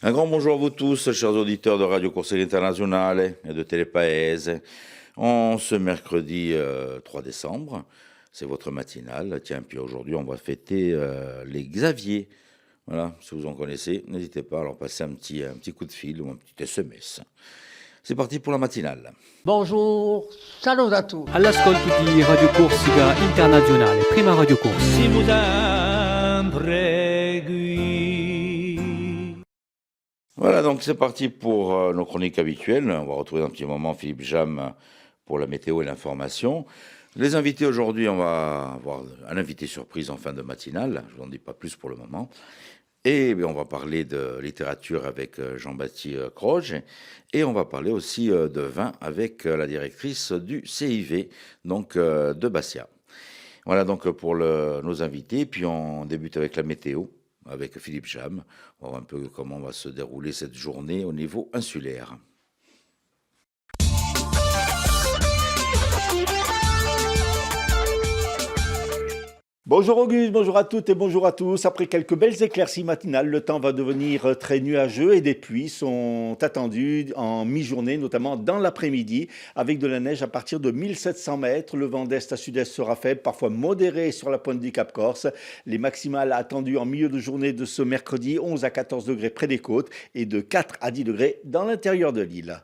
Un grand bonjour à vous tous, chers auditeurs de Radio Corsica Internazionale et de Télépaese. En ce mercredi 3 décembre, c'est votre matinale. Tiens, puis aujourd'hui, on va fêter les Xavier. Voilà, si vous en connaissez, n'hésitez pas à leur passer un petit coup de fil ou un petit SMS. C'est parti pour la matinale. Bonjour, salut à tous. All'ascolto di Radio Corsica Internazionale, prima Radio Corsica. Siamo sempre qui. Voilà, donc c'est parti pour nos chroniques habituelles. On va retrouver dans un petit moment Philippe Jam pour la météo et l'information. Les invités aujourd'hui, on va avoir un invité surprise en fin de matinale. Je vous en dis pas plus pour le moment. Et on va parler de littérature avec Jean-Baptiste Croge. Et on va parler aussi de vin avec la directrice du CIV, donc de Bastia. Voilà donc pour nos invités. Puis on débute avec la météo, avec Philippe Jam. On va voir un peu comment va se dérouler cette journée au niveau insulaire. Bonjour Auguste, bonjour à toutes et bonjour à tous. Après quelques belles éclaircies matinales, le temps va devenir très nuageux et des pluies sont attendues en mi-journée, notamment dans l'après-midi, avec de la neige à partir de 1700 mètres. Le vent d'est à sud-est sera faible, parfois modéré sur la pointe du Cap Corse. Les maximales attendues en milieu de journée de ce mercredi, 11 à 14 degrés près des côtes et de 4 à 10 degrés dans l'intérieur de l'île.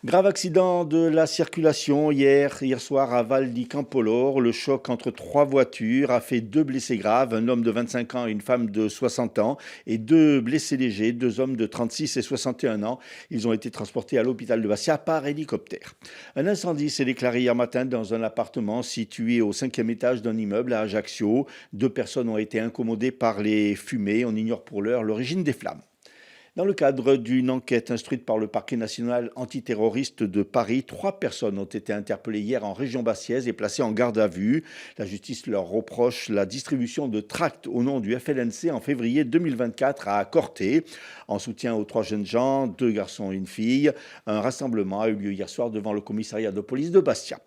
Grave accident de la circulation hier soir à Val di Campolor. Le choc entre trois voitures a fait 2 blessés graves, un homme de 25 ans et une femme de 60 ans, et 2 blessés légers, 2 hommes de 36 et 61 ans. Ils ont été transportés à l'hôpital de Bastia par hélicoptère. Un incendie s'est déclaré hier matin dans un appartement situé au 5e étage d'un immeuble à Ajaccio. 2 personnes ont été incommodées par les fumées. On ignore pour l'heure l'origine des flammes. Dans le cadre d'une enquête instruite par le parquet national antiterroriste de Paris, 3 personnes ont été interpellées hier en région bastiaise et placées en garde à vue. La justice leur reproche la distribution de tracts au nom du FLNC en février 2024 à Corté. En soutien aux 3 jeunes gens, 2 garçons et une fille, un rassemblement a eu lieu hier soir devant le commissariat de police de Bastia.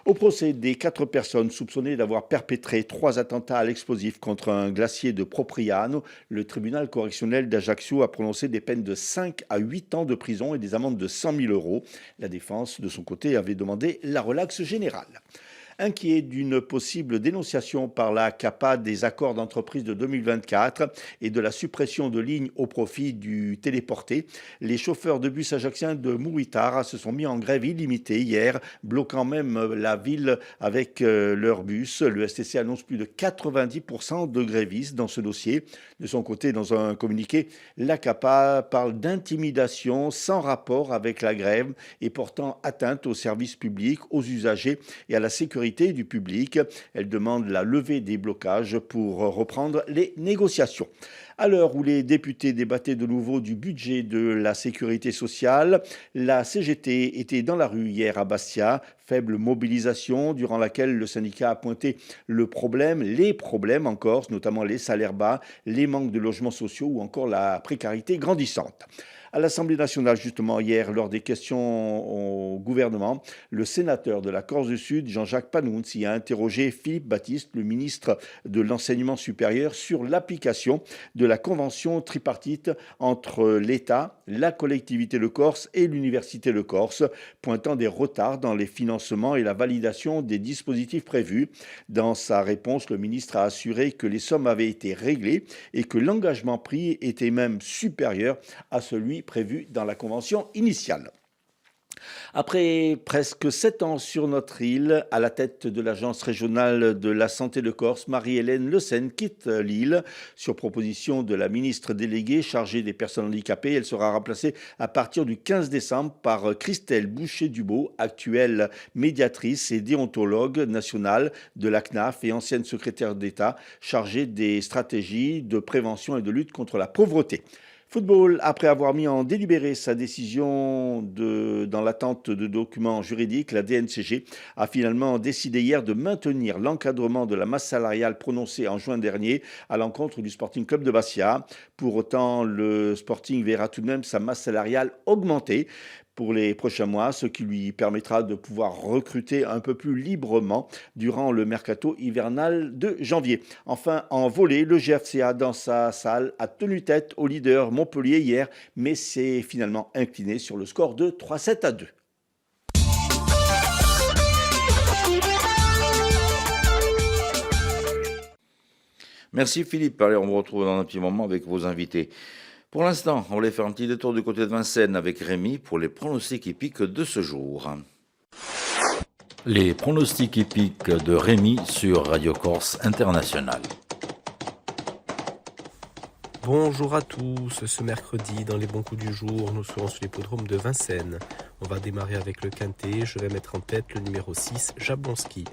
Au procès des 4 personnes soupçonnées d'avoir perpétré 3 attentats à l'explosif contre un glacier de Propriano, le tribunal correctionnel d'Ajaccio a prononcé des peines de 5 à 8 ans de prison et des amendes de 100 000 euros. La défense, de son côté, avait demandé la relaxe générale. Inquiet d'une possible dénonciation par la CAPA des accords d'entreprise de 2024 et de la suppression de lignes au profit du téléporté, les chauffeurs de bus ajacciens de Mouritara se sont mis en grève illimitée hier, bloquant même la ville avec leurs bus. Le STC annonce plus de 90% de grévistes dans ce dossier. De son côté, dans un communiqué, la CAPA parle d'intimidation sans rapport avec la grève et portant atteinte aux services publics, aux usagers et à la sécurité du public. Elle demande la levée des blocages pour reprendre les négociations. À l'heure où les députés débattaient de nouveau du budget de la sécurité sociale, la CGT était dans la rue hier à Bastia. Faible mobilisation durant laquelle le syndicat a pointé les problèmes en Corse, notamment les salaires bas, les manques de logements sociaux ou encore la précarité grandissante. À l'Assemblée nationale, justement, hier, lors des questions au gouvernement, le sénateur de la Corse du Sud, Jean-Jacques Panunzi, a interrogé Philippe Baptiste, le ministre de l'Enseignement supérieur, sur l'application de la convention tripartite entre l'État, la collectivité de Corse et l'Université de Corse, pointant des retards dans les financements et la validation des dispositifs prévus. Dans sa réponse, le ministre a assuré que les sommes avaient été réglées et que l'engagement pris était même supérieur à celui prévu dans la convention initiale. Après presque 7 ans sur notre île, à la tête de l'Agence régionale de la santé de Corse, Marie-Hélène Le Sen quitte l'île. Sur proposition de la ministre déléguée chargée des personnes handicapées, elle sera remplacée à partir du 15 décembre par Christelle Boucher-Dubo, actuelle médiatrice et déontologue nationale de la CNAF et ancienne secrétaire d'État chargée des stratégies de prévention et de lutte contre la pauvreté. Football, après avoir mis en délibéré sa décision dans l'attente de documents juridiques, la DNCG a finalement décidé hier de maintenir l'encadrement de la masse salariale prononcée en juin dernier à l'encontre du Sporting Club de Bastia. Pour autant, le Sporting verra tout de même sa masse salariale augmenter. pour les prochains mois, ce qui lui permettra de pouvoir recruter un peu plus librement durant le mercato hivernal de janvier. Enfin, en volley, le GFCA dans sa salle a tenu tête au leader Montpellier hier, mais s'est finalement incliné sur le score de 3-7-2. Merci Philippe. Allez, on vous retrouve dans un petit moment avec vos invités. Pour l'instant, on va aller faire un petit détour du côté de Vincennes avec Rémi pour les pronostics hippiques de ce jour. Les pronostics hippiques de Rémi sur Radio Corse International. Bonjour à tous, ce mercredi dans les bons coups du jour, nous serons sur l'hippodrome de Vincennes. On va démarrer avec le quintet, je vais mettre en tête le numéro 6, Jablonski.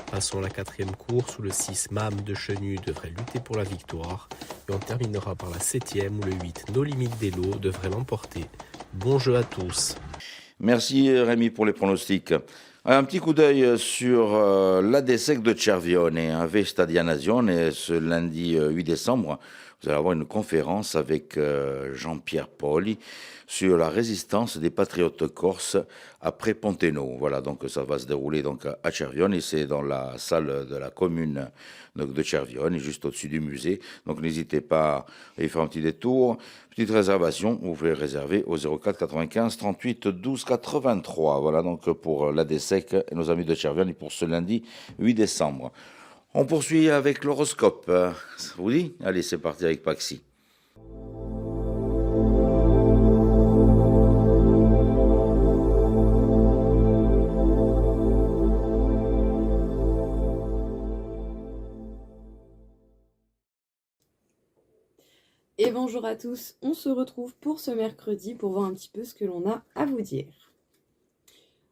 Passons à la quatrième course où le 6, Mam de Chenu devrait lutter pour la victoire. Et on terminera par la septième où le 8, No Limit d'Elo devrait l'emporter. Bon jeu à tous. Merci Rémi pour les pronostics. Un petit coup d'œil sur l'ADSEC de Cervione, Vesta di Nazione, ce lundi 8 décembre. Vous allez avoir une conférence avec Jean-Pierre Poli sur la résistance des patriotes corses après Ponteno. Voilà, donc ça va se dérouler donc à Cervione et c'est dans la salle de la commune de Cervione, juste au-dessus du musée. Donc n'hésitez pas à y faire un petit détour. Petite réservation, vous pouvez réserver au 04 95 38 12 83. Voilà donc pour l'ADSEC et nos amis de Cervione pour ce lundi 8 décembre. On poursuit avec l'horoscope. Ça vous dit? Allez, c'est parti avec Paxi. Et bonjour à tous, on se retrouve pour ce mercredi pour voir un petit peu ce que l'on a à vous dire.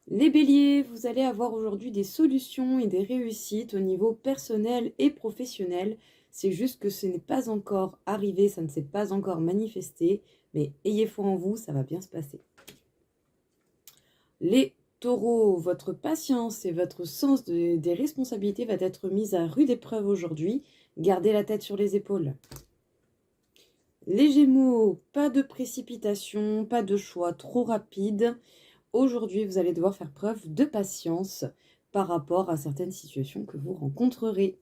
Les béliers, vous allez avoir aujourd'hui des solutions et des réussites au niveau personnel et professionnel. C'est juste que ce n'est pas encore arrivé, ça ne s'est pas encore manifesté, mais ayez foi en vous, ça va bien se passer. Les taureaux, votre patience et votre sens des responsabilités va être mise à rude épreuve aujourd'hui. Gardez la tête sur les épaules. Les gémeaux, pas de précipitation, pas de choix trop rapide. Aujourd'hui, vous allez devoir faire preuve de patience par rapport à certaines situations que vous rencontrerez.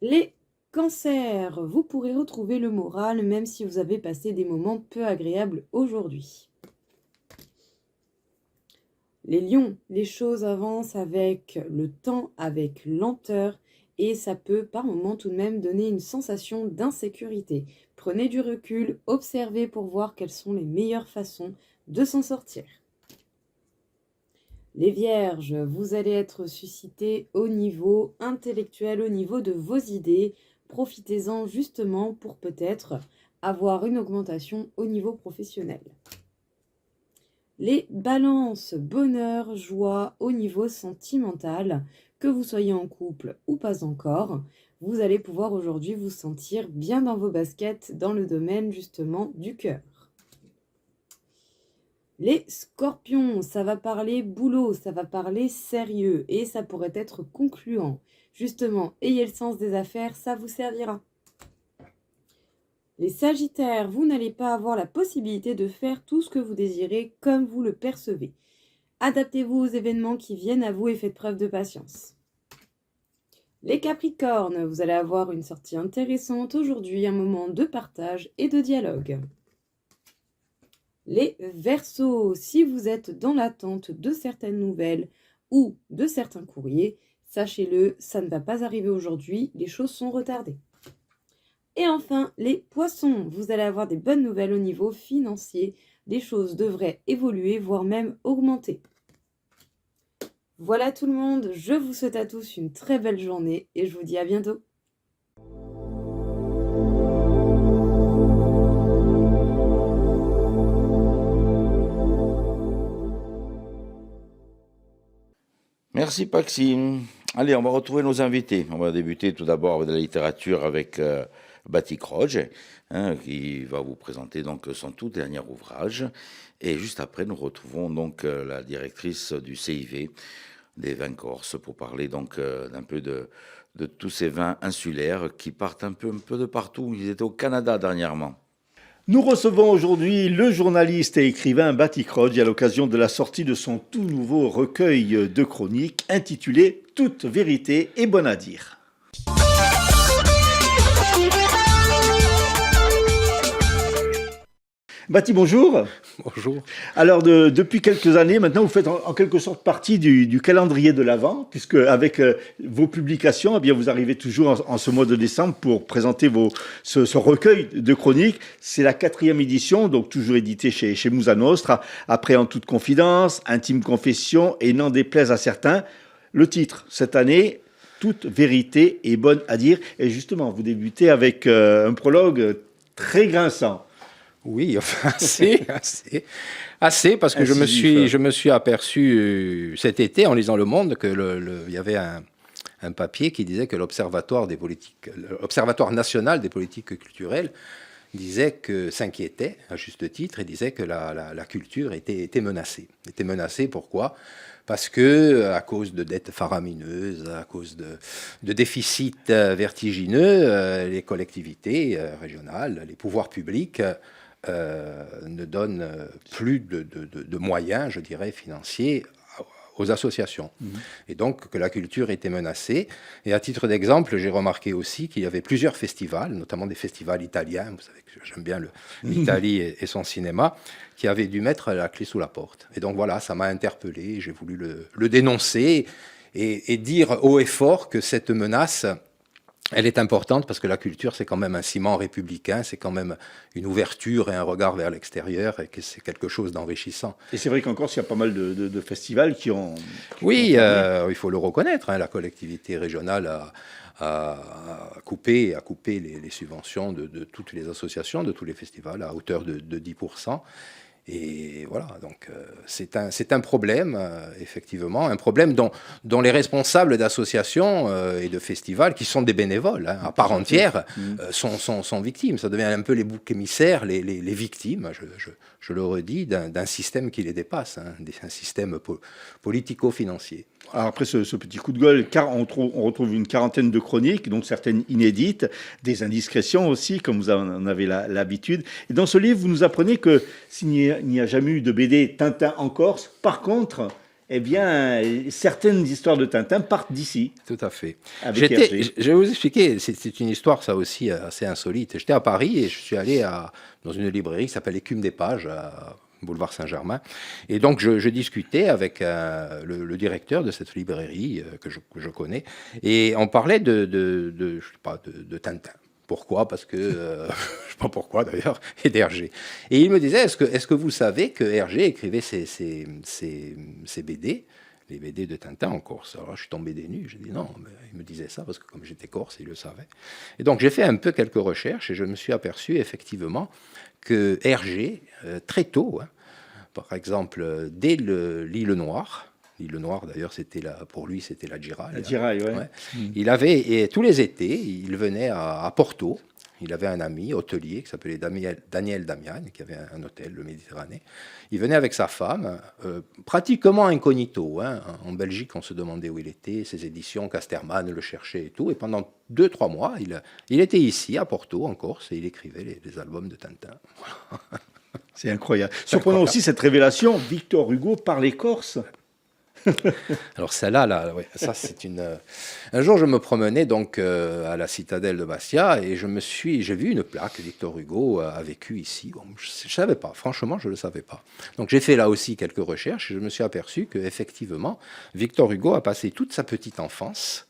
Les cancers, vous pourrez retrouver le moral même si vous avez passé des moments peu agréables aujourd'hui. Les lions, les choses avancent avec le temps, avec lenteur. Et ça peut par moments tout de même donner une sensation d'insécurité. Prenez du recul, observez pour voir quelles sont les meilleures façons de s'en sortir. Les vierges, vous allez être suscités au niveau intellectuel, au niveau de vos idées. Profitez-en justement pour peut-être avoir une augmentation au niveau professionnel. Les balances, bonheur, joie au niveau sentimental. Que vous soyez en couple ou pas encore, vous allez pouvoir aujourd'hui vous sentir bien dans vos baskets dans le domaine justement du cœur. Les scorpions, ça va parler boulot, ça va parler sérieux et ça pourrait être concluant. Justement, ayez le sens des affaires, ça vous servira. Les sagittaires, vous n'allez pas avoir la possibilité de faire tout ce que vous désirez comme vous le percevez. Adaptez-vous aux événements qui viennent à vous et faites preuve de patience. Les Capricornes, vous allez avoir une sortie intéressante aujourd'hui, un moment de partage et de dialogue. Les Verseaux, si vous êtes dans l'attente de certaines nouvelles ou de certains courriers, sachez-le, ça ne va pas arriver aujourd'hui, les choses sont retardées. Et enfin, les Poissons, vous allez avoir des bonnes nouvelles au niveau financier. Les choses devraient évoluer, voire même augmenter. Voilà tout le monde, je vous souhaite à tous une très belle journée et je vous dis à bientôt. Merci Paxi. Allez, on va retrouver nos invités. On va débuter tout d'abord avec de la littérature avec Batik Roj, qui va vous présenter donc son tout dernier ouvrage. Et juste après, nous retrouvons donc la directrice du CIV des vins corses pour parler donc d'un peu de tous ces vins insulaires qui partent un peu de partout. Ils étaient au Canada dernièrement. Nous recevons aujourd'hui le journaliste et écrivain Batik Rodj à l'occasion de la sortie de son tout nouveau recueil de chroniques intitulé « Toute vérité est bonne à dire ». Bati, bonjour. Bonjour. Alors, depuis quelques années, maintenant, vous faites en quelque sorte partie du calendrier de l'Avent, puisque avec vos publications, eh bien, vous arrivez toujours en ce mois de décembre pour présenter ce recueil de chroniques. C'est la 4e édition, donc toujours édité chez Musa Nostra, après En toute confidence, Intime confession et N'en déplaise à certains. Le titre, cette année, Toute vérité est bonne à dire. Et justement, vous débutez avec un prologue très grinçant. Oui, enfin, assez, parce que je me suis aperçu cet été, en lisant Le Monde, que il y avait un papier qui disait que l'Observatoire national des politiques culturelles s'inquiétait, à juste titre, et disait que la culture était menacée. Était menacée, pourquoi ? Parce que, à cause de dettes faramineuses, à cause de déficits vertigineux, les collectivités régionales, les pouvoirs publics ne donnent plus de moyens, je dirais, financiers aux associations. Et donc que la culture était menacée. Et à titre d'exemple, j'ai remarqué aussi qu'il y avait plusieurs festivals, notamment des festivals italiens, vous savez que j'aime bien l'Italie et son cinéma, qui avaient dû mettre la clé sous la porte. Et donc voilà, ça m'a interpellé, j'ai voulu le dénoncer et dire haut et fort que cette menace, elle est importante parce que la culture, c'est quand même un ciment républicain, c'est quand même une ouverture et un regard vers l'extérieur, et que c'est quelque chose d'enrichissant. Et c'est vrai qu'en Corse, il y a pas mal de festivals qui ont... il faut le reconnaître, hein, la collectivité régionale a coupé les subventions de toutes les associations, de tous les festivals, à hauteur de 10%. Et voilà, donc c'est un problème, effectivement, un problème dont les responsables d'associations et de festivals, qui sont des bénévoles à part entière, sont victimes. Ça devient un peu les boucs émissaires, les victimes, je le redis, d'un système qui les dépasse, hein, un système politico-financier. Alors après ce petit coup de gueule, on retrouve une quarantaine de chroniques, donc certaines inédites, des indiscrétions aussi, comme vous en avez l'habitude. Et dans ce livre, vous nous apprenez que s'il n'y a jamais eu de BD Tintin en Corse, par contre, eh bien, certaines histoires de Tintin partent d'ici. Tout à fait. Je vais vous expliquer, c'est une histoire, ça aussi, assez insolite. J'étais à Paris et je suis allé dans une librairie qui s'appelle Écume des Pages, boulevard Saint-Germain. Et donc, je discutais avec le directeur de cette librairie que je connais, et on parlait de Tintin. Pourquoi ? Parce que, je ne sais pas pourquoi d'ailleurs, et d'Hergé. Et il me disait, est-ce que vous savez que Hergé écrivait ses BD, les BD de Tintin en Corse ? Alors je suis tombé des nues, j'ai dit non, mais il me disait ça parce que comme j'étais corse, il le savait. Et donc j'ai fait un peu quelques recherches et je me suis aperçu effectivement que Hergé, très tôt, hein, par exemple, dès l'île Noire, l'île Noire, d'ailleurs, pour lui, c'était la Giraille. La Giraille, oui. Ouais. Il avait, et tous les étés, il venait à Porto. Il avait un ami hôtelier qui s'appelait Daniel Damian, qui avait un hôtel, le Méditerranée. Il venait avec sa femme, pratiquement incognito. Hein. En Belgique, on se demandait où il était. Ses éditions, Casterman le cherchait et tout. Et pendant 2-3 mois, il était ici, à Porto, en Corse, et il écrivait les albums de Tintin. Voilà. C'est incroyable. Surprenant aussi cette révélation, Victor Hugo parlait corse. Alors celle-là, ouais, ça c'est une... Un jour, je me promenais donc à la citadelle de Bastia et j'ai vu une plaque, Victor Hugo a vécu ici. Bon, je ne savais pas, franchement, je ne le savais pas. Donc j'ai fait là aussi quelques recherches et je me suis aperçu qu'effectivement, Victor Hugo a passé toute sa petite enfance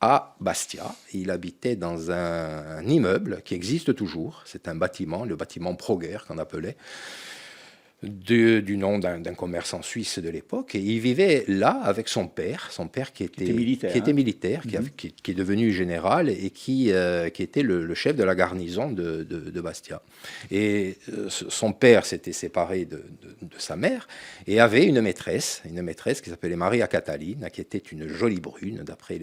à Bastia. Il habitait dans un immeuble qui existe toujours. C'est un bâtiment, le bâtiment Proguer qu'on appelait, du nom d'un commerçant suisse de l'époque. Et il vivait là avec son père qui était militaire, qui est devenu général et qui était le chef de la garnison de Bastia. Et son père s'était séparé de sa mère et avait une maîtresse qui s'appelait Maria Catalina, qui était une jolie brune, d'après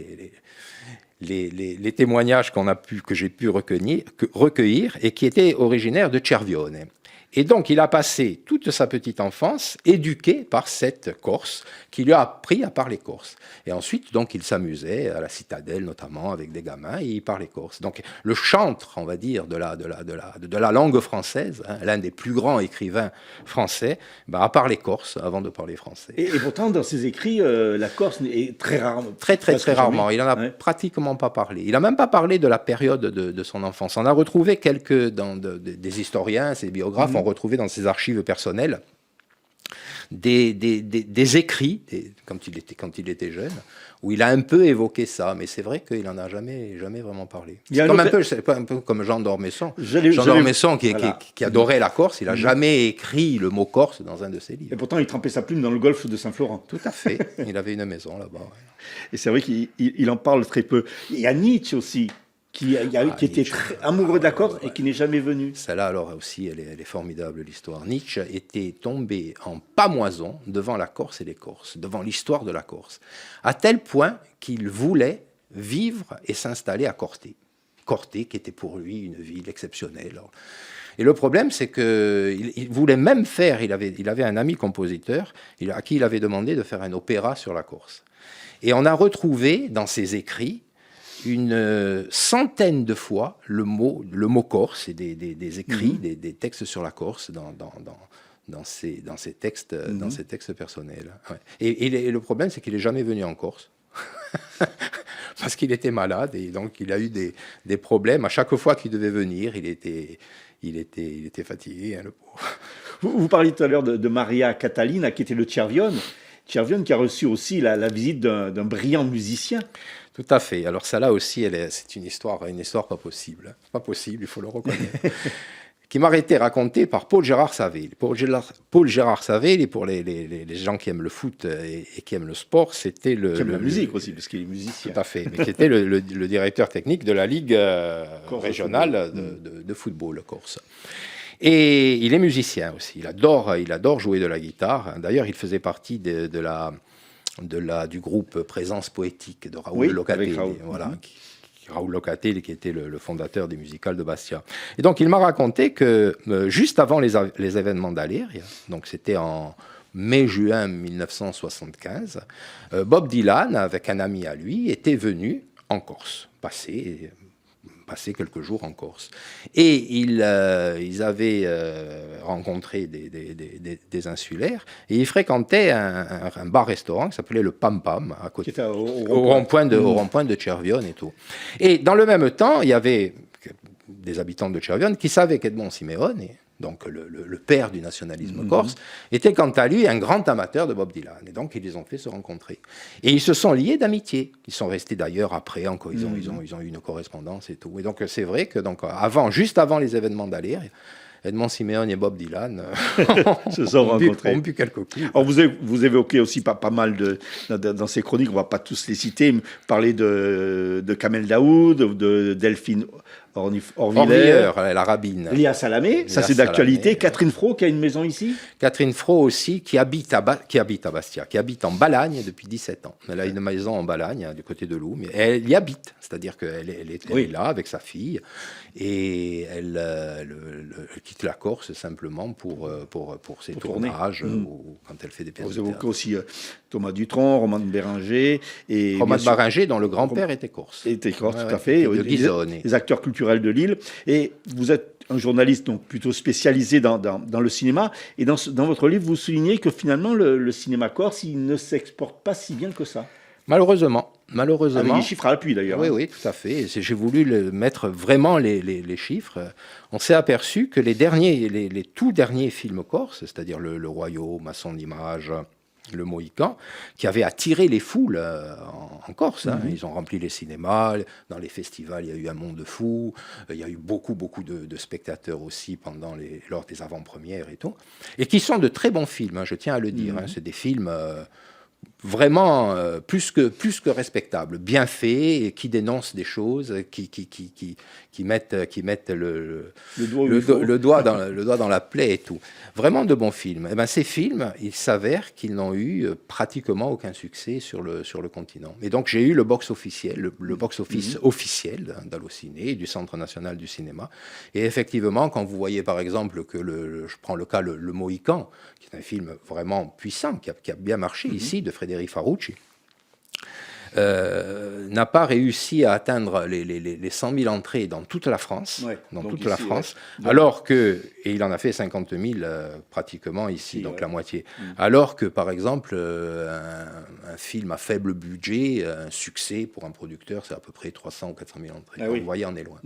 les témoignages que j'ai pu recueillir, et qui était originaire de Cervione. Et donc, il a passé toute sa petite enfance éduqué par cette Corse, qui lui a appris à parler corse. Et ensuite, donc, il s'amusait à la citadelle, notamment, avec des gamins, et il parlait corse. Donc, le chantre, on va dire, de la langue française, hein, l'un des plus grands écrivains français, a parlé corse avant de parler français. Et pourtant, dans ses écrits, la Corse est très rarement. Très rarement. Il n'en a pratiquement pas parlé. Il n'a même pas parlé de la période de son enfance. On a retrouvé des historiens, ses biographes, ont retrouvé dans ses archives personnelles des écrits, quand il était jeune, où il a un peu évoqué ça, mais c'est vrai qu'il n'en a jamais vraiment parlé. C'est un peu comme Jean d'Ormesson. Jean d'Ormesson, qui adorait la Corse, il n'a jamais écrit le mot Corse dans un de ses livres. Et pourtant, il trempait sa plume dans le golfe de Saint-Florent. Tout à fait. Il avait une maison là-bas. Ouais. Et c'est vrai qu'il en parle très peu. Il y a Nietzsche aussi, qui était très amoureux de la Corse et qui n'est jamais venu. Celle-là, alors aussi, elle est formidable, l'histoire. Nietzsche était tombé en pâmoison devant la Corse et les Corses, devant l'histoire de la Corse, à tel point qu'il voulait vivre et s'installer à Corté. Corté, qui était pour lui une ville exceptionnelle. Et le problème, c'est qu'il voulait même faire, il avait un ami compositeur à qui il avait demandé de faire un opéra sur la Corse. Et on a retrouvé dans ses écrits une centaine de fois le mot corse et des écrits, des textes sur la Corse dans ses textes personnels. Ouais. Et le problème, c'est qu'il n'est jamais venu en Corse. Parce qu'il était malade et donc il a eu des problèmes. À chaque fois qu'il devait venir, il était fatigué, hein, le pauvre. Vous parliez tout à l'heure de Maria Catalina, qui était le Cervione. Cervione qui a reçu aussi la visite d'un brillant musicien. Tout à fait. Alors ça là aussi, c'est une histoire pas possible. Pas possible, il faut le reconnaître. Qui m'a été racontée par Paul Gérard Savelli. Paul Gérard Savelli, pour les gens qui aiment le foot et qui aiment le sport, c'était qui aime la musique aussi, parce qu'il est musicien. Tout à fait, mais qui était le directeur technique de la Ligue régionale de football corse. Et il est musicien aussi. Il adore jouer de la guitare. D'ailleurs, il faisait partie du groupe Présence Poétique de Raoul Locatelli. Voilà. Raoul Locatelli, qui était le fondateur des musicales de Bastia. Et donc, il m'a raconté que juste avant les événements d'Aléria, donc c'était en mai-juin 1975, Bob Dylan, avec un ami à lui, était venu en Corse, passer quelques jours en Corse. Et ils avaient rencontré des insulaires, et ils fréquentaient un bar-restaurant qui s'appelait le Pam Pam, à côté, au rond-point de Cervione et tout. Et dans le même temps, il y avait des habitants de Cervione qui savaient qu'Edmond Simeone, donc le père du nationalisme corse, était quant à lui un grand amateur de Bob Dylan. Et donc, ils les ont fait se rencontrer. Et ils se sont liés d'amitié. Ils sont restés d'ailleurs après, encore, ils ont eu une correspondance et tout. Et donc, c'est vrai que juste avant les événements d'Aléria, Edmond Simeone et Bob Dylan se sont rencontrés. Ont bu quelques coups. Alors vous évoquez aussi pas mal dans ces chroniques, on ne va pas tous les citer, mais parler de Kamel Daoud, de Delphine Orviller, la rabbine. Léa Salamé, ça c'est d'actualité. Catherine Fro qui a une maison ici. Catherine Fro aussi, qui habite à Bastia, qui habite en Balagne depuis 17 ans. Elle a une maison en Balagne, du côté de Loup, mais elle y habite, c'est-à-dire qu'elle est là avec sa fille, et elle quitte la Corse simplement pour ses tournages, ou quand elle fait des pièces. Vous évoquez aussi Thomas Dutronc, Roman Bérenger. Roman Bérenger, dont le grand-père était corse. Était corse, tout à fait. De Ghisone. Les acteurs culturels de Lille. Et vous êtes un journaliste donc plutôt spécialisé dans le cinéma. Et dans votre livre, vous soulignez que finalement, le cinéma corse, il ne s'exporte pas si bien que ça. Malheureusement. Avec des chiffres à l'appui, d'ailleurs. Oui, tout à fait. J'ai voulu mettre vraiment les chiffres. On s'est aperçu que les tout derniers films corses, c'est-à-dire le Royaume, Maçon d'Image, le Mohican, qui avait attiré les foules en Corse. Ils ont rempli les cinémas, dans les festivals, il y a eu un monde fou, il y a eu beaucoup de spectateurs aussi lors des avant-premières et tout, et qui sont de très bons films, je tiens à le dire. C'est des films vraiment plus que respectable, bien fait, et qui dénonce des choses, qui mettent le doigt dans la plaie et tout. Vraiment de bons films. Et ben, ces films, il s'avère qu'ils n'ont eu pratiquement aucun succès sur le continent. Et donc j'ai eu le box officiel, le box-office officiel d'Allociné, du Centre national du cinéma. Et effectivement, quand vous voyez par exemple que je prends le cas le Mohican, qui est un film vraiment puissant, qui a bien marché ici, de Frédéric Farucci, n'a pas réussi à atteindre les 100 000 entrées dans toute la France, alors que, et il en a fait 50 000 pratiquement ici, donc la moitié, alors que par exemple un film à faible budget, un succès pour un producteur, c'est à peu près 300 ou 400 000 entrées. Vous voyez, on est loin.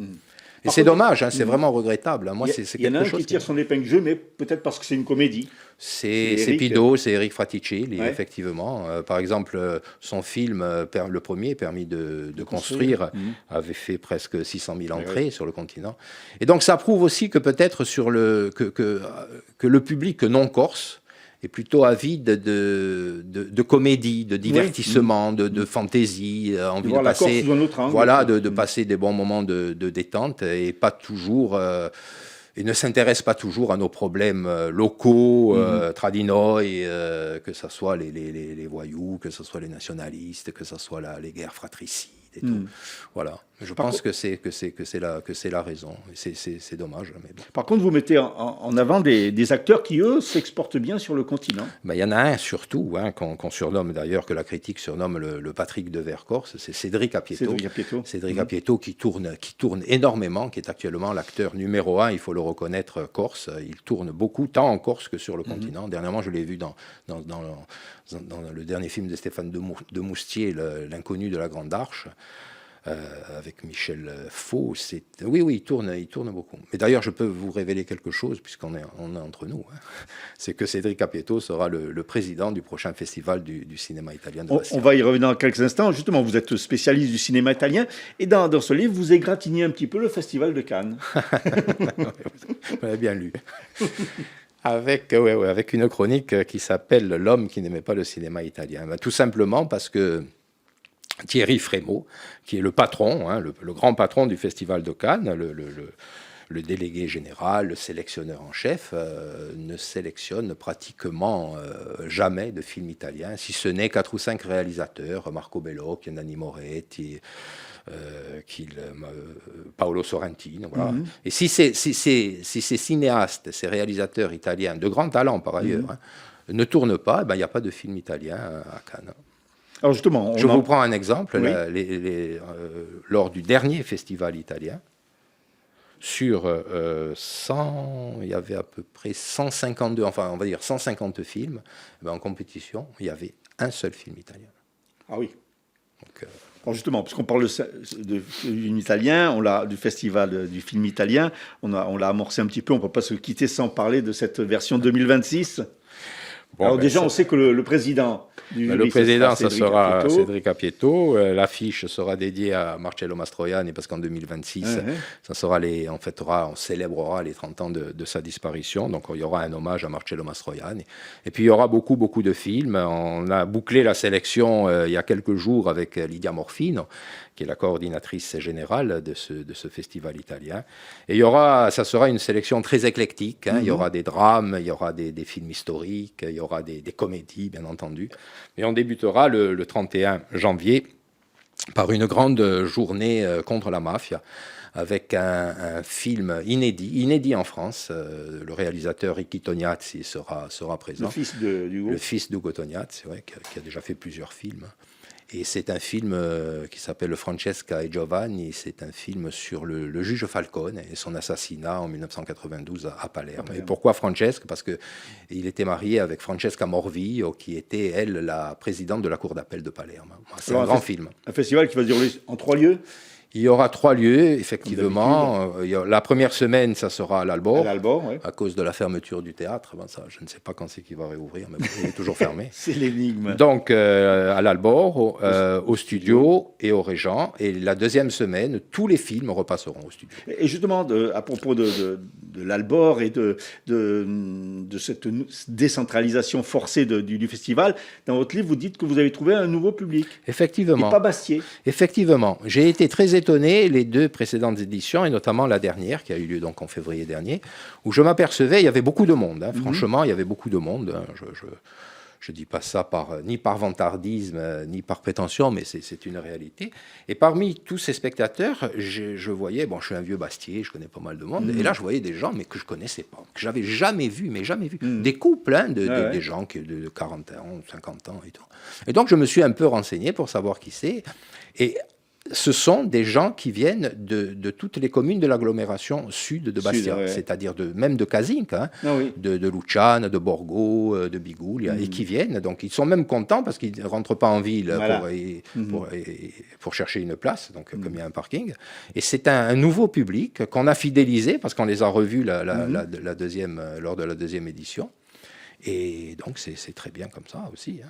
Et c'est dommage, hein, c'est vraiment regrettable. Moi, c'est il y en a un qui tire son épingle du jeu, mais peut-être parce que c'est une comédie. C'est Pido, c'est Eric Fraticelli, effectivement. Par exemple, son film, le premier, Permis de construire, avait fait presque 600 000 entrées sur le continent. Et donc, ça prouve aussi que peut-être que le public non corse est plutôt avide de comédie, de divertissement, de fantaisie, envie de passer, de passer des bons moments de détente et pas toujours. Et ne s'intéresse pas toujours à nos problèmes locaux, tradinoi, que ce soit les voyous, que ce soit les nationalistes, que ce soit les guerres fratricides et tout. Voilà. Je pense que c'est la raison. C'est dommage. Mais bon. Par contre, vous mettez en avant des acteurs qui, eux, s'exportent bien sur le continent. Ben, y en a un surtout, hein, qu'on surnomme d'ailleurs, que la critique surnomme le Patrick Devers corse, c'est Cédric Apieto. Cédric Apieto qui tourne énormément, qui est actuellement l'acteur numéro 1, il faut le reconnaître, corse. Il tourne beaucoup, tant en Corse que sur le continent. Dernièrement, je l'ai vu dans le dernier film de Stéphane de Moustier, L'inconnu de la Grande Arche. Avec Michel Faux, oui, il tourne beaucoup. Mais d'ailleurs, je peux vous révéler quelque chose, puisqu'on est entre nous. Hein. C'est que Cédric Apieto sera le président du prochain festival du cinéma italien de Bastia. On va y revenir dans quelques instants. Justement, vous êtes spécialiste du cinéma italien, et dans ce livre, vous égratignez un petit peu le festival de Cannes. Vous l'avez bien lu. Avec une chronique qui s'appelle « L'homme qui n'aimait pas le cinéma italien ». Tout simplement parce que Thierry Frémaux, qui est le patron, hein, le grand patron du Festival de Cannes, le délégué général, le sélectionneur en chef, ne sélectionne pratiquement jamais de films italiens, si ce n'est 4 ou 5 réalisateurs, Marco Bellocchio, Nanni Moretti, Paolo Sorrentino. Voilà. Et si ces cinéastes, ces réalisateurs italiens, de grand talent par ailleurs, ne tournent pas, il n'y a pas de film italien à Cannes. Alors justement, je vous prends un exemple. Lors du dernier festival italien, sur 100, il y avait à peu près 152, enfin on va dire 150 films, en compétition, il y avait un seul film italien. Ah oui. Donc, alors justement, puisqu'on parle de film italien, du festival du film italien, on l'a amorcé un petit peu, on ne peut pas se quitter sans parler de cette version 2026. Bon, alors déjà, on sait que le président le président, ça sera Cédric Apieto. L'affiche sera dédiée à Marcello Mastroianni parce qu'en 2026, on célébrera les 30 ans de sa disparition. Donc, il y aura un hommage à Marcello Mastroianni. Et puis, il y aura beaucoup de films. On a bouclé la sélection il y a quelques jours avec Lydia Morfino, qui est la coordinatrice générale de ce festival italien. Et ça sera une sélection très éclectique. Hein. Il y aura des drames, il y aura des films historiques, il y aura des comédies, bien entendu. Et on débutera le 31 janvier par une grande journée contre la mafia, avec un film inédit en France. Le réalisateur Ricky Tognazzi sera présent. Le fils d'Ugo Tognazzi, qui a déjà fait plusieurs films. Et c'est un film qui s'appelle Francesca e Giovanni. C'est un film sur le juge Falcone et son assassinat en 1992 à Palerme. Et pourquoi Francesca ? Parce qu'il était marié avec Francesca Morvillo, qui était, elle, la présidente de la cour d'appel de Palerme. C'est un grand film. Un festival qui va se dérouler en 3 lieux ? Il y aura 3 lieux, effectivement. La première semaine, ça sera à l'Albor, oui. à cause de la fermeture du théâtre. Ben, ça, je ne sais pas quand c'est qu'il va réouvrir, mais bon, il est toujours fermé. C'est l'énigme. Donc, à l'Albor, au studio et au Régent. Et la deuxième semaine, tous les films repasseront au studio. Et justement, à propos de l'Albor et de cette décentralisation forcée du festival, dans votre livre, vous dites que vous avez trouvé un nouveau public. Effectivement. Et pas Bastier. Effectivement. J'ai été très étonné les 2 précédentes éditions, et notamment la dernière, qui a eu lieu donc en février dernier, où je m'apercevais, il y avait beaucoup de monde. Franchement, il y avait beaucoup de monde. Je ne dis pas ça ni par vantardisme, ni par prétention, mais c'est une réalité. Et parmi tous ces spectateurs, je voyais, bon, je suis un vieux Bastier, je connais pas mal de monde, et là, je voyais des gens, mais que je ne connaissais pas, que j'avais jamais vu, mais jamais vu. Des couples, des gens de 40 ans, 50 ans et tout. Et donc, je me suis un peu renseigné pour savoir qui c'est. Et ce sont des gens qui viennent de toutes les communes de l'agglomération sud de Bastia, c'est-à-dire même de Cazinc, de Luciane, de Borgo, de Bigoulia, et qui viennent. Donc, ils sont même contents parce qu'ils ne rentrent pas en ville pour chercher une place, donc comme il y a un parking. Et c'est un nouveau public qu'on a fidélisé parce qu'on les a revus lors de la deuxième édition. Et donc, c'est très bien comme ça aussi.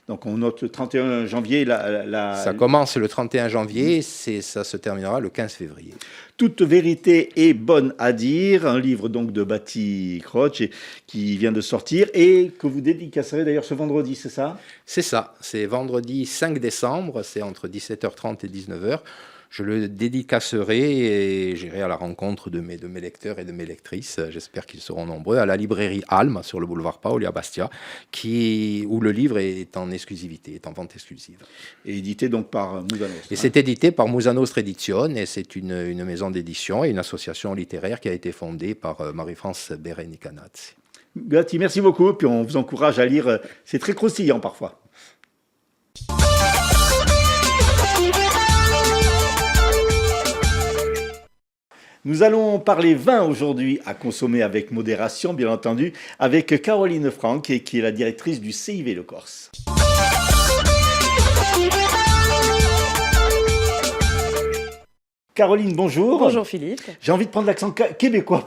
Donc on note le 31 janvier. Ça commence le 31 janvier, ça se terminera le 15 février. Toute vérité est bonne à dire, un livre donc de Bati Croce qui vient de sortir et que vous dédicacerez d'ailleurs ce vendredi, c'est ça? C'est ça, c'est vendredi 5 décembre, c'est entre 17h30 et 19h. Je le dédicacerai et j'irai à la rencontre de mes lecteurs et de mes lectrices, j'espère qu'ils seront nombreux, à la librairie Alm, sur le boulevard Paoli à Bastia, où le livre est en exclusivité, est en vente exclusive. Et édité donc par Musanostre. Et c'est édité par Musanostre Edizione, et c'est une maison d'édition et une association littéraire qui a été fondée par Marie-France Bereni-Canazzi. Bati, merci beaucoup, puis on vous encourage à lire, c'est très croustillant parfois. Nous allons parler vin aujourd'hui, à consommer avec modération, bien entendu, avec Caroline Franck, qui est la directrice du CIV Le Corse. Caroline, bonjour. Bonjour Philippe. J'ai envie de prendre l'accent québécois.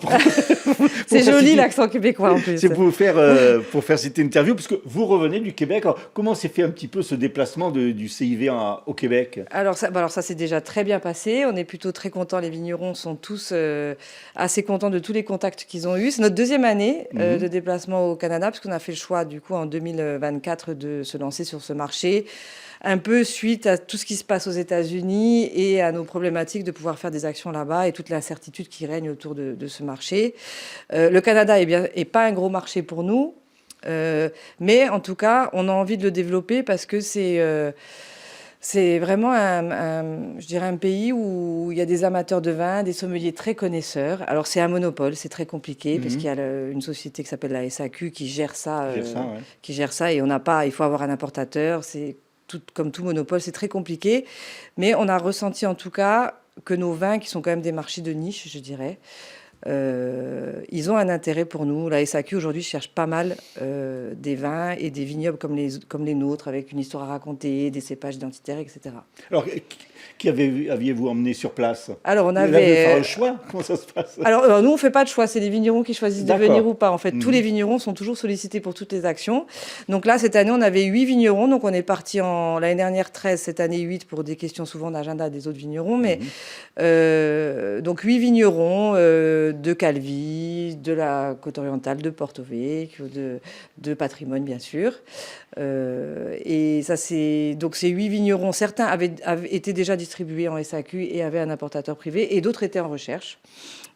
C'est joli l'accent québécois en plus. C'est pour faire cette interview, parce que vous revenez du Québec. Alors, comment s'est fait un petit peu ce déplacement du CIV au Québec? Alors ça s'est déjà très bien passé. On est plutôt très contents. Les vignerons sont tous assez contents de tous les contacts qu'ils ont eus. C'est notre deuxième année de déplacement au Canada, parce qu'on a fait le choix du coup en 2024 de se lancer sur ce marché. Un peu suite à tout ce qui se passe aux États-Unis et à nos problématiques de pouvoir faire des actions là-bas et toute l'incertitude qui règne autour de ce marché. Le Canada est pas un gros marché pour nous, mais en tout cas, on a envie de le développer parce que c'est vraiment je dirais un pays où il y a des amateurs de vin, des sommeliers très connaisseurs. Alors c'est un monopole, c'est très compliqué parce qu'il y a une société qui s'appelle la SAQ qui gère ça, qui gère ça et il faut avoir un importateur. Comme tout monopole, c'est très compliqué. Mais on a ressenti en tout cas que nos vins, qui sont quand même des marchés de niche, je dirais, ils ont un intérêt pour nous. La SAQ aujourd'hui cherche pas mal des vins et des vignobles comme les nôtres, avec une histoire à raconter, des cépages identitaires, etc. Alors, qui aviez-vous emmené sur place? Alors, on Vous avez avait fait un choix? Comment ça se passe? Alors, nous, on ne fait pas de choix. C'est les vignerons qui choisissent de venir ou pas. En fait, tous les Mhm. vignerons sont toujours sollicités pour toutes les actions. Donc là, cette année, on avait 8 vignerons. Donc, on est parti l'année dernière 13, cette année 8 pour des questions souvent d'agenda des autres vignerons. Mais donc 8 vignerons de Calvi, de la côte orientale, de Porto Vecchio, de Patrimoine, bien sûr. Et ça, donc ces 8 vignerons, certains avaient été déjà distribués en SAQ et avaient un importateur privé, et d'autres étaient en recherche.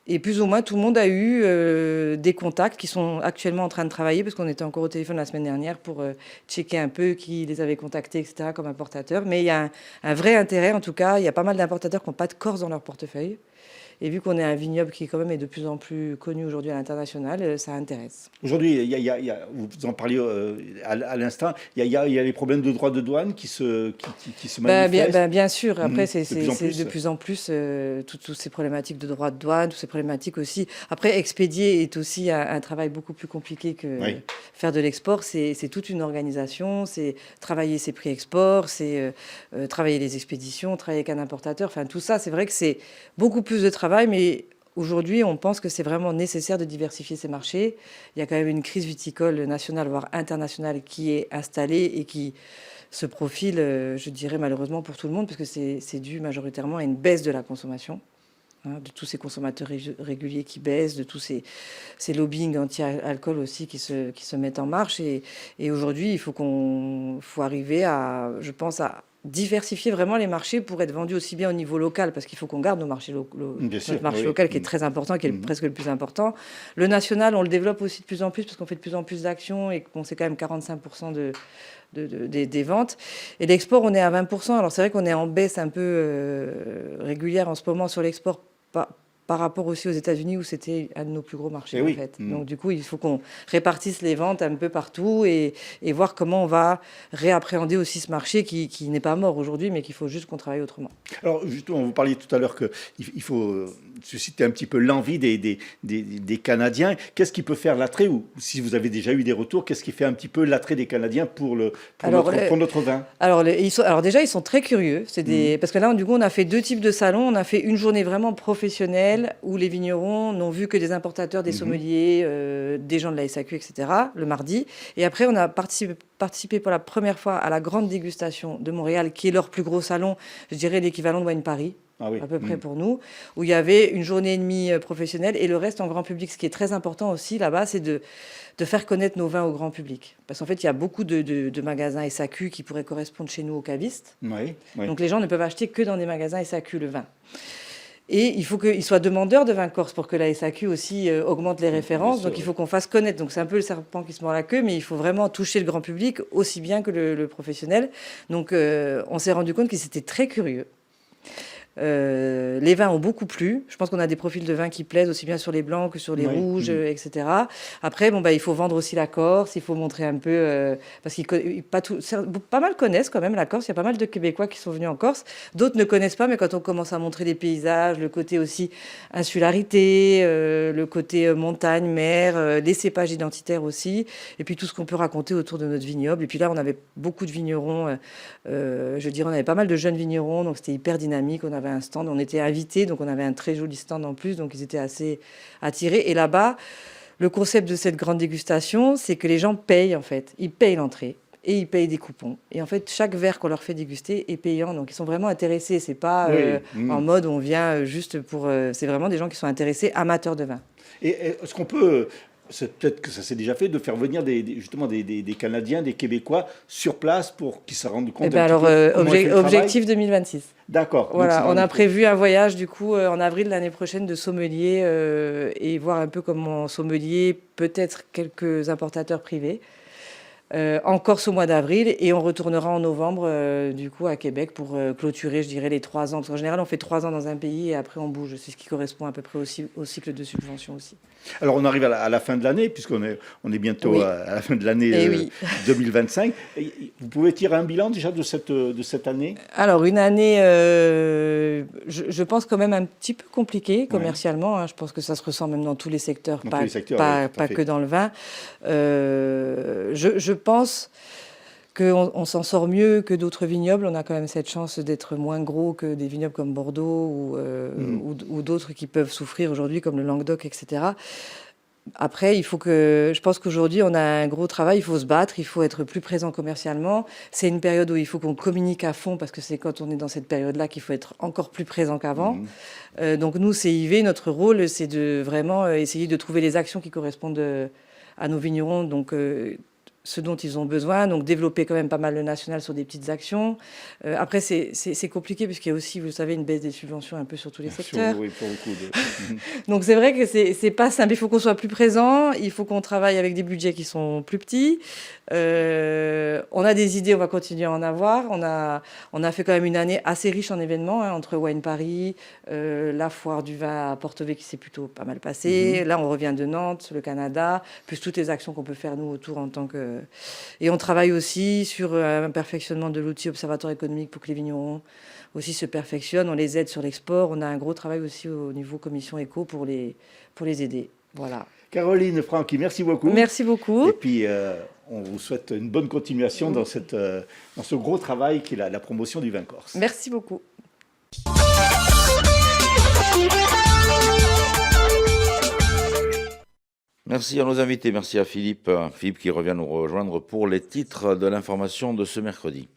Et plus ou moins, tout le monde a eu des contacts qui sont actuellement en train de travailler, parce qu'on était encore au téléphone la semaine dernière pour checker un peu qui les avait contactés, etc., comme importateurs. Mais il y a un vrai intérêt, en tout cas. Il y a pas mal d'importateurs qui n'ont pas de Corse dans leur portefeuille. Et vu qu'on est un vignoble qui quand même est de plus en plus connu aujourd'hui à l'international, ça intéresse. Aujourd'hui, vous en parliez à l'instant, il y a les problèmes de droits de douane qui se manifestent. Bien sûr, Après, c'est de de plus en plus toutes ces problématiques de droits de douane, toutes ces problématiques aussi. Après, expédier est aussi un travail beaucoup plus compliqué que faire de l'export. C'est toute une organisation, c'est travailler ses prix export, c'est travailler les expéditions, travailler avec un importateur. Enfin, tout ça, c'est vrai que c'est beaucoup plus de travail, mais aujourd'hui, on pense que c'est vraiment nécessaire de diversifier ces marchés. Il y a quand même une crise viticole nationale, voire internationale, qui est installée et qui se profile, je dirais malheureusement pour tout le monde, parce que c'est dû majoritairement à une baisse de la consommation, de tous ces consommateurs réguliers qui baissent, de tous ces lobbying anti-alcool aussi qui se mettent en marche. Et aujourd'hui, il faut arriver à, je pense, à diversifier vraiment les marchés pour être vendus aussi bien au niveau local, parce qu'il faut qu'on garde nos marchés notre marché local qui est très important, qui est presque le plus important. Le national, on le développe aussi de plus en plus parce qu'on fait de plus en plus d'actions et qu'on sait quand même 45% des ventes. Et l'export, on est à 20%. Alors c'est vrai qu'on est en baisse un peu régulière en ce moment sur l'export par rapport aussi aux États-Unis où c'était un de nos plus gros marchés en fait. Donc du coup, il faut qu'on répartisse les ventes un peu partout et voir comment on va réappréhender aussi ce marché qui n'est pas mort aujourd'hui, mais qu'il faut juste qu'on travaille autrement. Alors justement, vous parliez tout à l'heure qu'il faut susciter un petit peu l'envie des Canadiens. Qu'est-ce qui peut faire l'attrait, ou si vous avez déjà eu des retours, qu'est-ce qui fait un petit peu l'attrait des Canadiens pour notre vin? Alors déjà, ils sont très curieux. Parce que là, du coup, on a fait 2 types de salons. On a fait une journée vraiment professionnelle où les vignerons n'ont vu que des importateurs, des sommeliers, des gens de la SAQ, etc., le mardi. Et après, on a participé pour la première fois à la grande dégustation de Montréal, qui est leur plus gros salon, je dirais l'équivalent de Wine Paris. À peu près pour nous, où il y avait une journée et demie professionnelle et le reste en grand public. Ce qui est très important aussi là-bas, c'est de faire connaître nos vins au grand public. Parce qu'en fait, il y a beaucoup de magasins SAQ qui pourraient correspondre chez nous aux cavistes. Donc les gens ne peuvent acheter que dans des magasins SAQ le vin. Et il faut qu'ils soient demandeurs de vin corse pour que la SAQ aussi augmente les références. Donc il faut qu'on fasse connaître. Donc c'est un peu le serpent qui se mord la queue, mais il faut vraiment toucher le grand public aussi bien que le professionnel. Donc on s'est rendu compte qu'ils étaient très curieux. Les vins ont beaucoup plu. Je pense qu'on a des profils de vins qui plaisent aussi bien sur les blancs que sur les rouges, etc. Après, il faut vendre aussi la Corse, il faut montrer un peu... parce qu'ils pas mal connaissent quand même la Corse. Il y a pas mal de Québécois qui sont venus en Corse. D'autres ne connaissent pas, mais quand on commence à montrer les paysages, le côté aussi insularité, le côté montagne, mer, les cépages identitaires aussi, et puis tout ce qu'on peut raconter autour de notre vignoble. Et puis là, on avait beaucoup de vignerons. Je dirais, on avait pas mal de jeunes vignerons, donc c'était hyper dynamique. On avait un stand, on était invités, donc on avait un très joli stand en plus, donc ils étaient assez attirés. Et là-bas, le concept de cette grande dégustation, c'est que les gens payent en fait. Ils payent l'entrée et ils payent des coupons. Et en fait, chaque verre qu'on leur fait déguster est payant, donc ils sont vraiment intéressés. C'est pas en mode on vient juste pour... c'est vraiment des gens qui sont intéressés, amateurs de vin. Et est-ce qu'on peut... Peut-être que ça s'est déjà fait, de faire venir justement des Canadiens, des Québécois sur place pour qu'ils se rendent compte objectif 2026. D'accord. Voilà, on a prévu un voyage du coup en avril de l'année prochaine de sommelier et voir un peu comment sommelier, peut-être quelques importateurs privés. En Corse au mois d'avril et on retournera en novembre du coup à Québec pour clôturer, je dirais, les 3 ans. Parce qu'en général, on fait 3 ans dans un pays et après on bouge. C'est ce qui correspond à peu près aussi au cycle de subvention aussi. Alors on arrive à la fin de l'année, puisqu'on est bientôt à la fin de l'année 2025. Et vous pouvez tirer un bilan déjà de cette année? Alors une année, je pense quand même un petit peu compliquée commercialement. Hein. Je pense que ça se ressent même dans tous les secteurs, pas que dans le vin. Je pense qu'on s'en sort mieux que d'autres vignobles. On a quand même cette chance d'être moins gros que des vignobles comme Bordeaux ou d'autres qui peuvent souffrir aujourd'hui, comme le Languedoc, etc. Après, je pense qu'aujourd'hui, on a un gros travail, il faut se battre, il faut être plus présent commercialement. C'est une période où il faut qu'on communique à fond, parce que c'est quand on est dans cette période-là qu'il faut être encore plus présent qu'avant. Donc nous, CIV, notre rôle, c'est de vraiment essayer de trouver les actions qui correspondent à nos vignerons, donc ce dont ils ont besoin, donc développer quand même pas mal le national sur des petites actions. Après, c'est compliqué puisqu'il y a aussi, vous savez, une baisse des subventions un peu sur tous les secteurs. Oui, pour beaucoup Donc c'est vrai que c'est pas simple. Il faut qu'on soit plus présent, il faut qu'on travaille avec des budgets qui sont plus petits. On a des idées, on va continuer à en avoir. On a fait quand même une année assez riche en événements, hein, entre Wine Paris, la foire du vin à Porto-Vecchio qui s'est plutôt pas mal passée. Là, on revient de Nantes, le Canada, plus toutes les actions qu'on peut faire nous autour en tant que Et on travaille aussi sur un perfectionnement de l'outil observatoire économique pour que les vignerons aussi se perfectionnent. On les aide sur l'export. On a un gros travail aussi au niveau commission éco pour les aider. Voilà. Caroline Franqui, merci beaucoup. Merci beaucoup. Et puis, on vous souhaite une bonne continuation dans ce gros travail qui est la promotion du vin corse. Merci beaucoup. Merci à nos invités, merci à Philippe. Philippe qui revient nous rejoindre pour les titres de l'information de ce mercredi.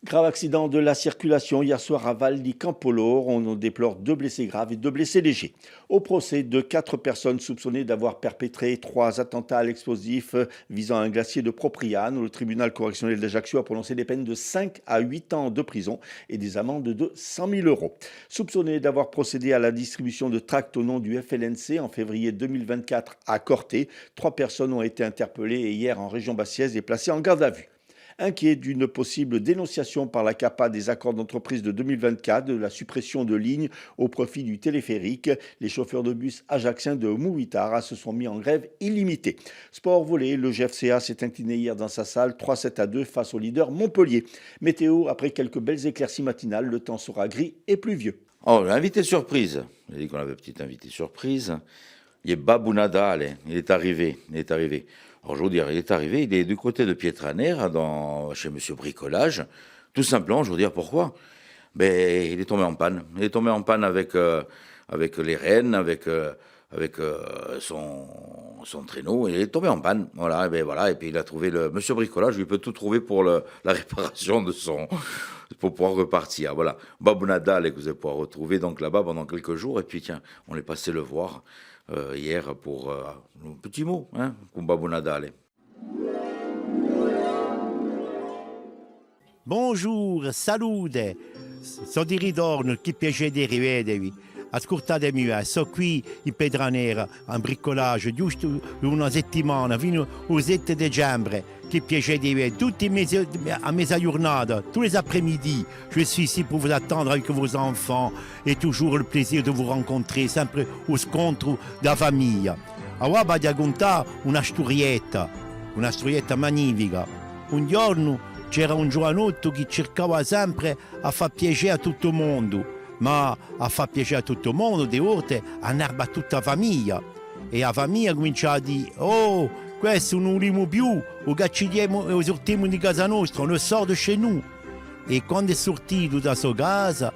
Grave accident de la circulation hier soir à Val di Campolor. On déplore 2 blessés graves et 2 blessés légers. Au procès de 4 personnes soupçonnées d'avoir perpétré 3 attentats à l'explosif visant un glacier de Propriane, le tribunal correctionnel d'Ajaccio a prononcé des peines de 5 à 8 ans de prison et des amendes de 100 000 €. Soupçonnés d'avoir procédé à la distribution de tracts au nom du FLNC en février 2024 à Corté, 3 personnes ont été interpellées et hier en région Bastiaise et placées en garde à vue. Inquiet d'une possible dénonciation par la CAPA des accords d'entreprise de 2024 de la suppression de lignes au profit du téléphérique, les chauffeurs de bus ajaxiens de Mouitara se sont mis en grève illimitée. Sport volley, le GFCA s'est incliné hier dans sa salle 3-7-2 face au leader Montpellier. Météo, après quelques belles éclaircies matinales, le temps sera gris et pluvieux. Oh, l'invité surprise. J'ai dit qu'on avait un petit invité surprise. Il est Babou Nadal, il est arrivé. Alors je vous dire, il est arrivé, il est du côté de Pietranera, chez Monsieur Bricolage. Tout simplement, je vous dire pourquoi. Ben, il est tombé en panne. Il est tombé en panne avec les rênes, avec son traîneau. Il est tombé en panne. Voilà, et puis il a trouvé Monsieur Bricolage, il peut tout trouver pour la réparation de pour pouvoir repartir. Voilà, Babou Nadal, que vous allez pouvoir retrouver donc là-bas pendant quelques jours. Et puis tiens, on est passé le voir hier pour un petit mot, pour Babou Nadal. Bonjour, salute, sono di ritorno, chi piace di rivedevi. Ascoltatemi, so qui in Pietranera, un bricolage, giusto una settimana, fino al 7 dicembre, che piace di vedere, à mes giornata, tous les après-midi, je suis ici pour vous attendre avec vos enfants et toujours le plaisir de vous rencontrer, sempre au scontro della famiglia. Ora vado a contare una storietta magnifica. Un giorno c'era un giovanotto che cercava sempre a far piacere a tutto il mondo. Ma a far piacere a tutto il mondo, di volte andava a tutta la famiglia. E la famiglia cominciava a dire: oh, questo non volemo più, o che ci sortiamo di casa nostra, non sort de chez nous. E quando è sortito da sua casa,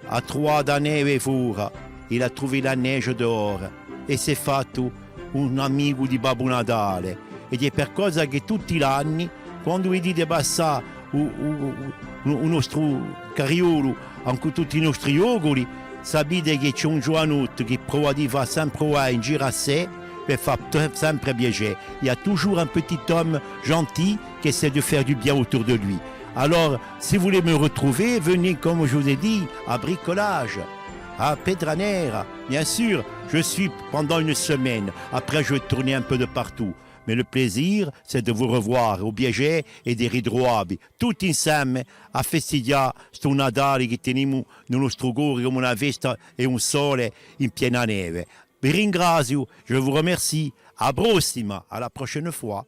ha trovato la neve fuori, e ha trovato la neige dehors, e si è fatto un amico di Babbo Natale. Ed è per cosa che tutti gli anni, quando vedete passare un nostro carriolo, anche tutti i nostri auguri, sapete che c'è un giovanotto che prova di fare sempre in giro a sé per fare sempre piacere. Il y a toujours un petit homme gentil qui essaie de faire du bien autour de lui. Alors, si vous voulez me retrouver, venez, comme je vous ai dit, à Bricolage, à Pietranera. Bien sûr, je suis pendant une semaine. Après, je vais tourner un peu de partout. Mais le plaisir, c'est de vous revoir au Biagè e dei Ridroabi, tutti insieme a festeggiare sto Natale che teniamo nel nostro cuore come una festa e un sole in piena neve. Vi ringrazio, je vous remercie, à prossima, à la prochaine fois.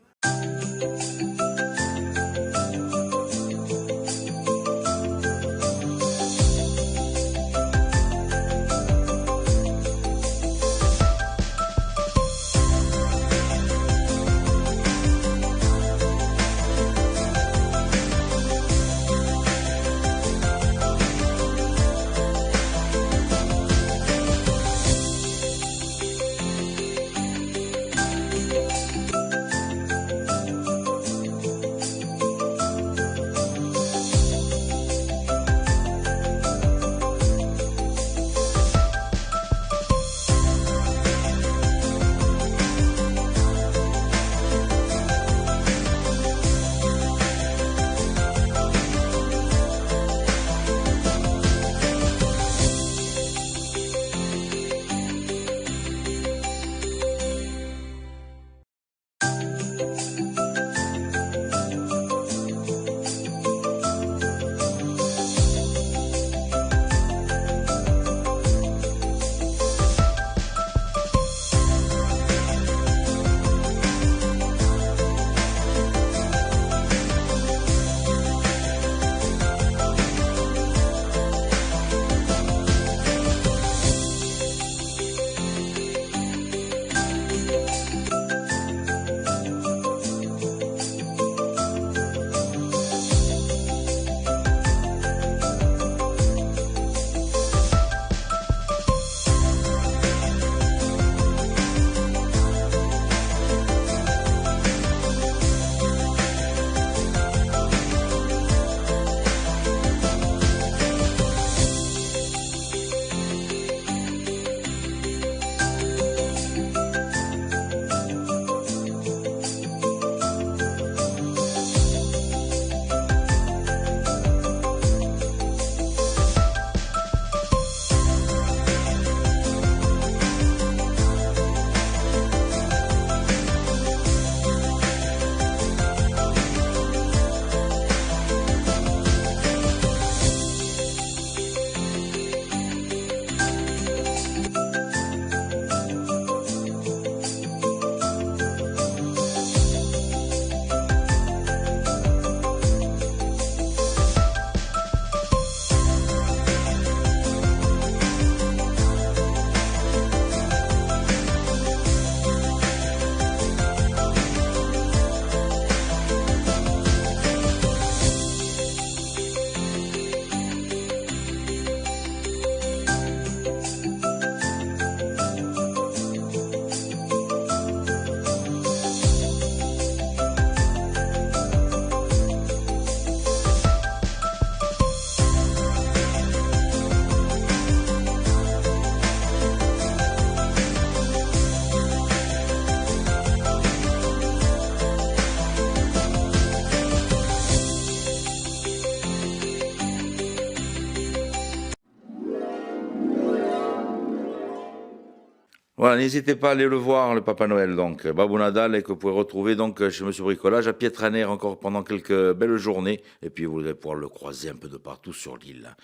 Voilà, n'hésitez pas à aller le voir, le Papa Noël, donc, Babou Nadal, et que vous pouvez retrouver donc chez Monsieur Bricolage à Pietraner encore pendant quelques belles journées, et puis vous allez pouvoir le croiser un peu de partout sur l'île.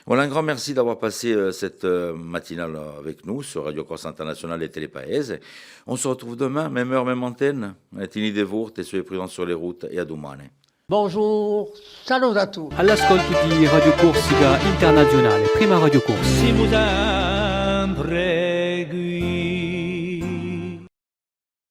Voilà, un grand merci d'avoir passé cette matinale avec nous sur Radio Corse Internationale et Télépaese. On se retrouve demain, même heure, même antenne. Tini Devourt et soyez prudents sur les routes et à domani. Bonjour, salut à tous. All'ascolto di Radio Corsica Internazionale, prima Radio Corsa.